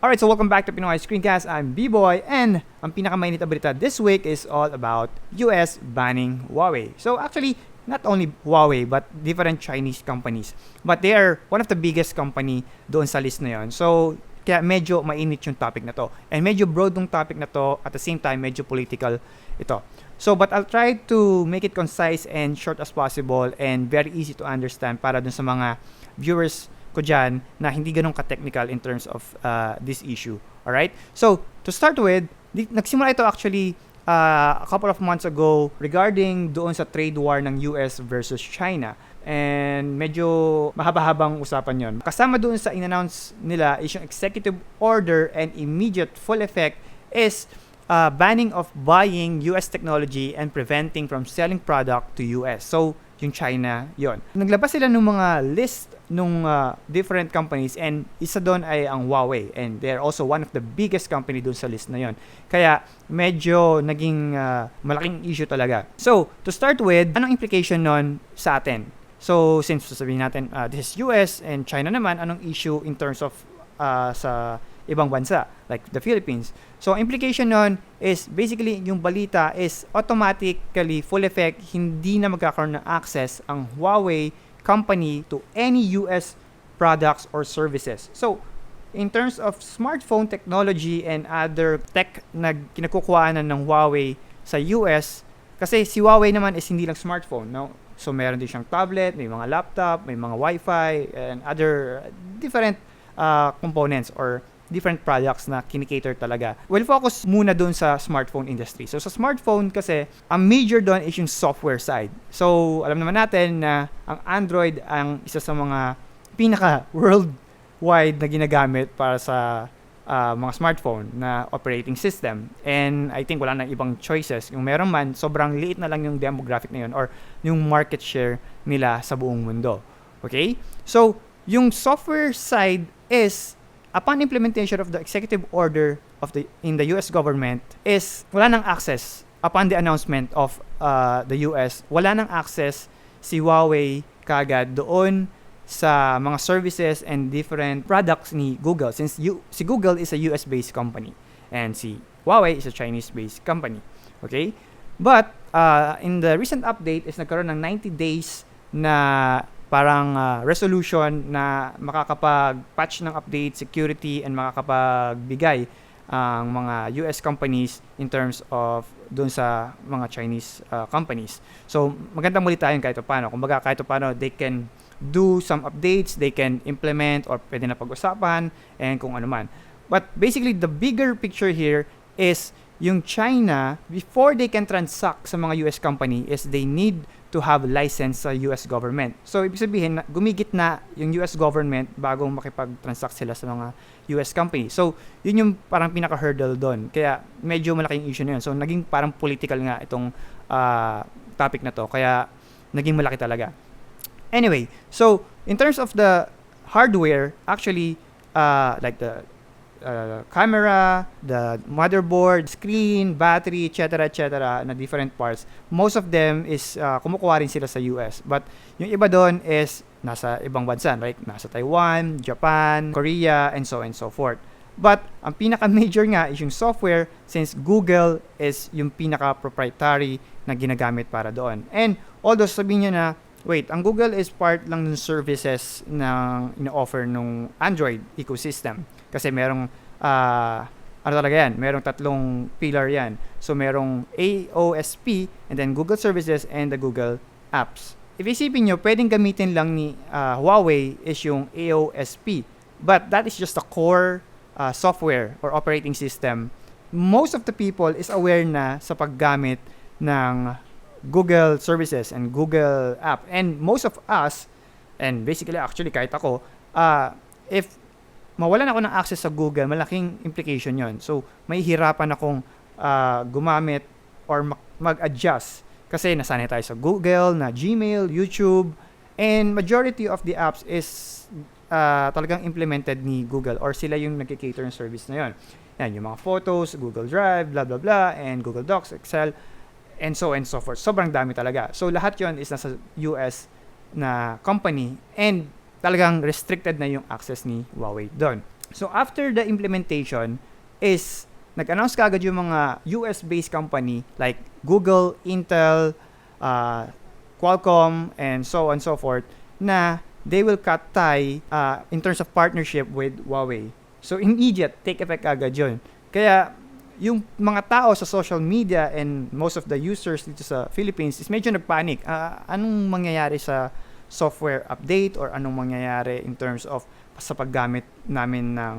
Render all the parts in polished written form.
Alright, so welcome back to Pinoy Screencast. I'm B-Boy, and ang pinakamainit na balita this week is all about US banning Huawei. So actually, not only Huawei, but different Chinese companies. But they are one of the biggest company doon sa list na yon. So, kaya medyo mainit yung topic na to. And medyo broad yung topic na to, at the same time, medyo political ito. So, but I'll try to make it concise and short as possible and very easy to understand para dun sa mga viewers ko dyan na hindi ganun ka-technical in terms of this issue. Alright? So, to start with, nagsimula ito actually a couple of months ago regarding doon sa trade war ng US versus China. And medyo mahaba-habang usapan yon. Kasama doon sa in-announce nila is yung executive order and immediate full effect is banning of buying US technology and preventing from selling product to US. So, yung China, yon. Naglabas sila ng mga list nung different companies and isa doon ay ang Huawei and they're also one of the biggest company doon sa list na yon. Kaya medyo naging malaking issue talaga. So, to start with, anong implication nun sa atin? So, since sasabihin natin this is US and China naman, anong issue in terms of sa ibang bansa like the Philippines? So, implication nun is basically yung balita is automatically full effect, hindi na magkakaroon ng access ang Huawei company to any US products or services. So, in terms of smartphone technology and other tech na kinakukuhanan ng Huawei sa US, kasi si Huawei naman is hindi lang smartphone, no? So, meron din siyang tablet, may mga laptop, may mga Wi-Fi, and other different components or different products na kinikater talaga. We'll focus muna dun sa smartphone industry. So, sa smartphone kasi, ang major dun is yung software side. So, alam naman natin na ang Android ang isa sa mga pinaka-worldwide na ginagamit para sa mga smartphone na operating system. And I think wala na ibang choices. Yung meron man, sobrang liit na lang yung demographic na yun or yung market share nila sa buong mundo. Okay? So, yung software side is upon implementation of the executive order in the US government is wala nang access upon the announcement of the US, wala nang access si Huawei kagad doon sa mga services and different products ni Google since si Google is a US-based company and si Huawei is a Chinese-based company. Okay? But in the recent update is nagkaroon ng 90 days na parang resolution na makakapag-patch ng update, security, and makakapagbigay ang mga US companies in terms of doon sa mga Chinese companies. So, magandang muli tayo kahit paano. Kumbaga, kahit paano, they can do some updates, they can implement, or pwede na pag-usapan, and kung ano man. But basically, the bigger picture here is yung China, before they can transact sa mga US company, is they need to have license sa US government. So, ibig sabihin, gumigit na yung US government bago makipag-transact sila sa mga US company. So, yun yung parang pinaka-hurdle doon. Kaya, medyo malaking issue na yun. So, naging parang political nga itong topic na to. Kaya, naging malaki talaga. Anyway, so, in terms of the hardware, actually, like the camera, the motherboard, screen, battery, etc. na different parts. Most of them is kumukuha rin sila sa US. But yung iba doon is nasa ibang bansa, right? Nasa Taiwan, Japan, Korea, and so on and so forth. But ang pinaka-major nga is yung software since Google is yung pinaka-proprietary na ginagamit para doon. And although sabihin nyo na, wait, ang Google is part lang ng services na ina-offer nung Android ecosystem. Kasi merong, ano talaga yan? Merong tatlong pillar yan. So, merong AOSP, and then Google Services, and the Google Apps. If isipin nyo, pwedeng gamitin lang ni Huawei is yung AOSP. But that is just a core software or operating system. Most of the people is aware na sa paggamit ng Google Services and Google App. And most of us, and basically actually kahit ako, if mawalan ako ng access sa Google, malaking implication yon. So, may hirapan akong gumamit or mag-adjust. Kasi nasanay tayo sa Google, na Gmail, YouTube, and majority of the apps is talagang implemented ni Google or sila yung nagkikater ng service na yon. Yan, yung mga photos, Google Drive, blah, blah, blah, and Google Docs, Excel, and so on and so forth. Sobrang dami talaga. So, lahat yon is nasa US na company and talagang restricted na yung access ni Huawei doon. So after the implementation is nag-announce kaagad yung mga US-based company like Google, Intel, uh, Qualcomm, and so on and so forth na they will cut tie in terms of partnership with Huawei. So immediate take effect agad yun. Kaya yung mga tao sa social media and most of the users dito sa Philippines is medyo nagpanic. Anong mangyayari sa software update or anong mangyayari in terms of sa paggamit namin ng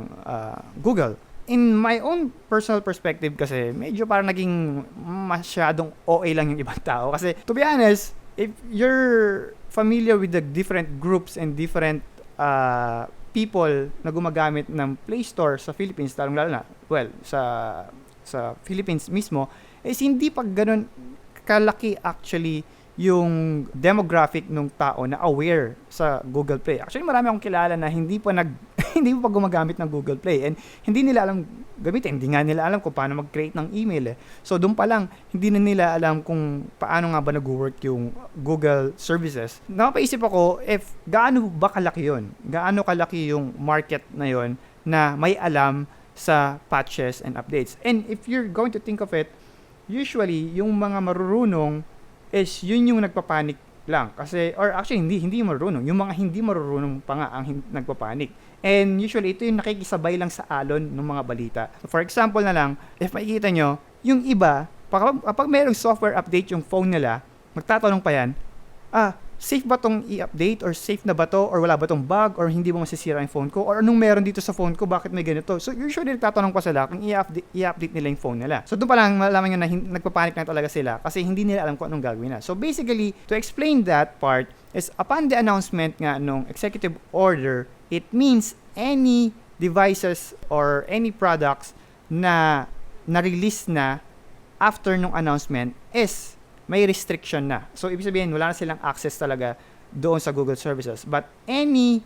Google. In my own personal perspective kasi, medyo parang naging masyadong OA lang yung ibang tao. Kasi, to be honest, if you're familiar with the different groups and different people na gumagamit ng Play Store sa Philippines, lalo na, well, sa Philippines mismo, is hindi pa ganun kalaki actually yung demographic ng tao na aware sa Google Play. Actually, marami akong kilala na hindi pa hindi pa gumagamit ng Google Play and hindi nila alam gamitin. Hindi nga nila alam kung paano mag-create ng email. So, doon pa lang, hindi na nila alam kung paano nga ba nag-work yung Google services. Napaisip ako, if gaano ba kalaki yun? Gaano kalaki yung market na yun na may alam sa patches and updates? And if you're going to think of it, usually, yung mga marurunong is yun yung nagpapanik lang. Kasi, or actually, hindi marunong. Yung mga hindi marunong pa nga ang nagpapanik. And usually, ito yung nakikisabay lang sa alon ng mga balita. So, for example na lang, if makikita nyo, yung iba, kapag mayroong software update yung phone nila, magtatanong pa yan, safe ba tong i-update or safe na ba to or wala ba tong bug or hindi ba masisira yung phone ko or anong meron dito sa phone ko, bakit may ganito. So usually nagtatanong pa sila kung i-update nila yung phone nila. So doon pa lang malaman nyo na nagpapanik na talaga sila kasi hindi nila alam kung anong gagawin na. So basically, to explain that part is upon the announcement nga nung executive order, it means any devices or any products na na-release na after nung announcement is may restriction na. So, ibig sabihin, wala na silang access talaga doon sa Google services. But any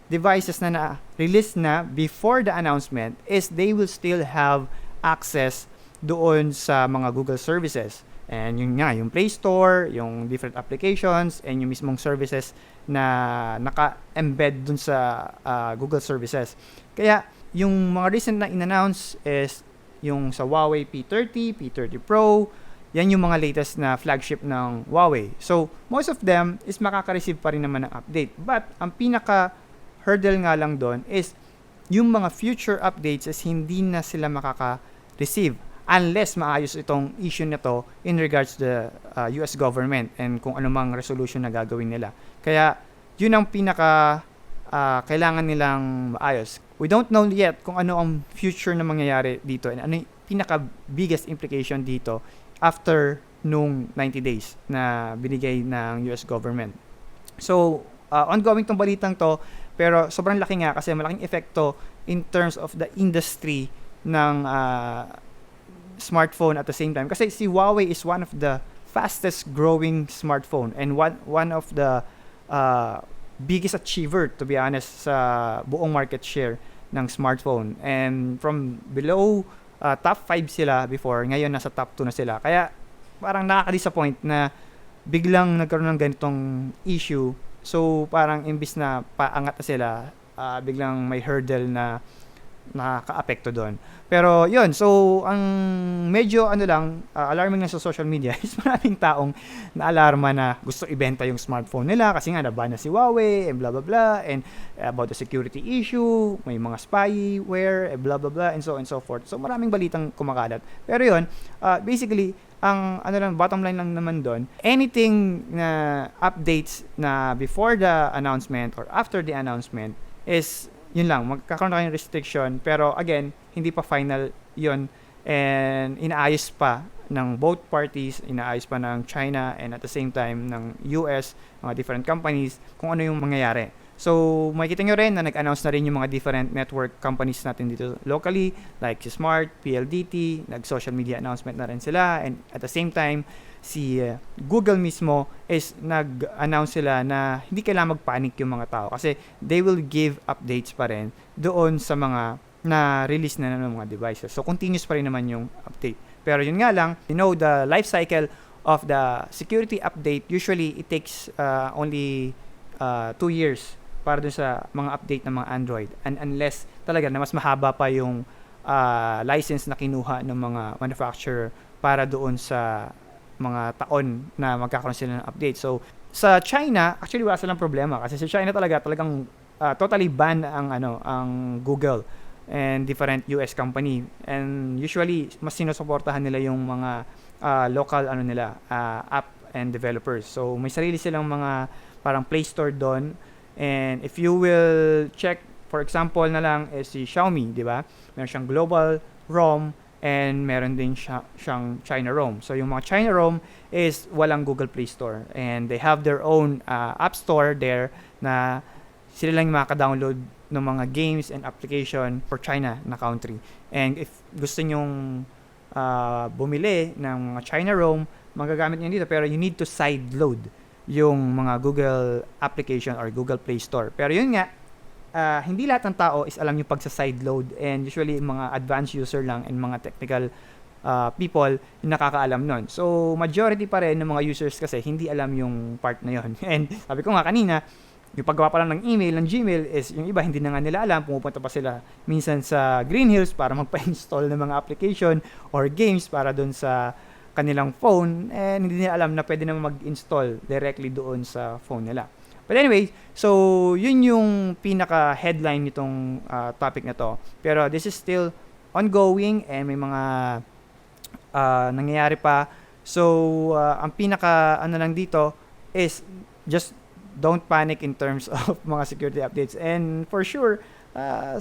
devices na na-release na before the announcement is they will still have access doon sa mga Google services. And yun nga, yung Play Store, yung different applications, and yung mismong services na naka-embed dun sa Google services. Kaya, yung mga recent na in-announce is yung sa Huawei P30, P30 Pro, yan yung mga latest na flagship ng Huawei. So, most of them is makaka-receive pa rin naman ng update. But, ang pinaka-hurdle nga lang doon is yung mga future updates is hindi na sila makaka-receive unless maayos itong issue na to in regards to the US government and kung anumang resolution na gagawin nila. Kaya, yun ang kailangan nilang maayos. We don't know yet kung ano ang future na mangyayari dito and ano yung pinaka-biggest implication dito after nung 90 days na binigay ng US government. So, ongoing tong balitang to, pero sobrang laki nga kasi malaking epekto in terms of the industry ng smartphone at the same time. Kasi si Huawei is one of the fastest growing smartphone and one of the biggest achiever, to be honest, sa buong market share ng smartphone. And from below top 5 sila before, ngayon nasa top 2 na sila. Kaya parang nakaka-disappoint na biglang nagkaroon ng ganitong issue. So parang imbis na paangat na sila, biglang may hurdle na nakaka-apekto doon. Pero yun, so ang medyo alarming lang sa social media is maraming taong na-alarma na gusto ibenta yung smartphone nila kasi nga naban na si Huawei and blah blah blah and about the security issue, may mga spyware, blah blah blah and so forth. So maraming balitang kumakalat. Pero yun, basically ang bottom line lang naman doon, anything na updates na before the announcement or after the announcement is yun lang, magkakaroon na kayong restriction pero again, hindi pa final yun and inaayos pa ng both parties, inaayos pa ng China and at the same time ng US, mga different companies kung ano yung mangyayari. So, makikita nyo rin na nag-announce na rin yung mga different network companies natin dito locally like si Smart, PLDT, nag-social media announcement na rin sila and at the same time, si Google mismo is nag-announce sila na hindi kailangan mag-panic yung mga tao kasi they will give updates pa rin doon sa mga na-release na ng mga devices. So, continuous pa rin naman yung update. Pero yun nga lang, the life cycle of the security update, usually it takes only 2 years para dun sa mga update ng mga Android. And unless talaga na mas mahaba pa yung license na kinuha ng mga manufacturer para doon sa mga taon na magkakaroon sila ng update. So, sa China, actually wala silang problema kasi sa China talagang totally ban ang Google and different US company. And usually mas sinusuportahan nila yung mga local app and developers. So, may sarili silang mga parang Play Store doon. And if you will check, for example na lang is si Xiaomi, di ba? Meron siyang global ROM and meron din siyang China ROM. So, yung mga China ROM is walang Google Play Store. And they have their own app store there na sila lang makaka-download ng mga games and application for China na country. And if gusto nyong bumili ng mga China ROM, magagamit nyo dito, pero you need to sideload yung mga Google application or Google Play Store. Pero yun nga, hindi lahat ng tao is alam yung pagsa-sideload, and usually mga advanced user lang and mga technical people yung nakakaalam nun. So, majority pa rin ng mga users kasi hindi alam yung part na yun. And sabi ko nga kanina, yung paggawa pa lang ng email, ng Gmail is yung iba hindi na nga nila alam, pumupunta pa sila minsan sa Green Hills para magpa-install ng mga application or games para doon sa kanilang phone, and hindi nila alam na pwede naman mag-install directly doon sa phone nila. But anyway, so yun yung pinaka-headline nitong topic na to. Pero this is still ongoing and may mga nangyayari pa. So, ang pinaka lang dito is just don't panic in terms of mga security updates. And for sure,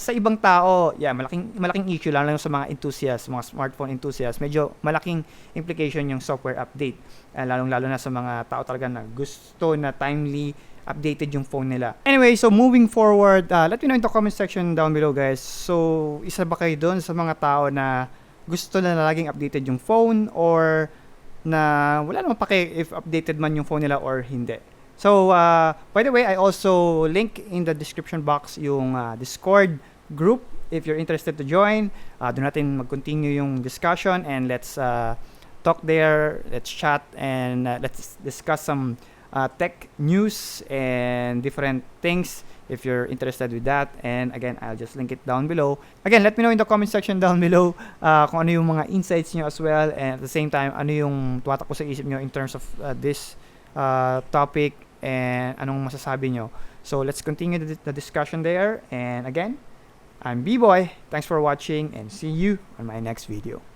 sa ibang tao, malaking issue lang sa mga enthusiasts, mga smartphone enthusiasts. Medyo malaking implication yung software update. Lalong-lalo na sa mga tao talaga na gusto na timely updated yung phone nila. Anyway, so moving forward, let me know in the comment section down below, guys. So, isa ba kayo doon sa mga tao na gusto na laging updated yung phone, or na wala naman pake if updated man yung phone nila or hindi? So, by the way, I also link in the description box yung Discord group if you're interested to join. Doon natin mag-continue yung discussion, and let's talk there, let's chat, and let's discuss some tech news and different things if you're interested with that. And again, I'll just link it down below. Again, let me know in the comment section down below kung ano yung mga insights nyo as well, and at the same time, ano yung tumatakbo sa isip nyo in terms of this topic, and anong masasabi nyo. So, let's continue the discussion there. And again, I'm B-Boy. Thanks for watching, and see you on my next video.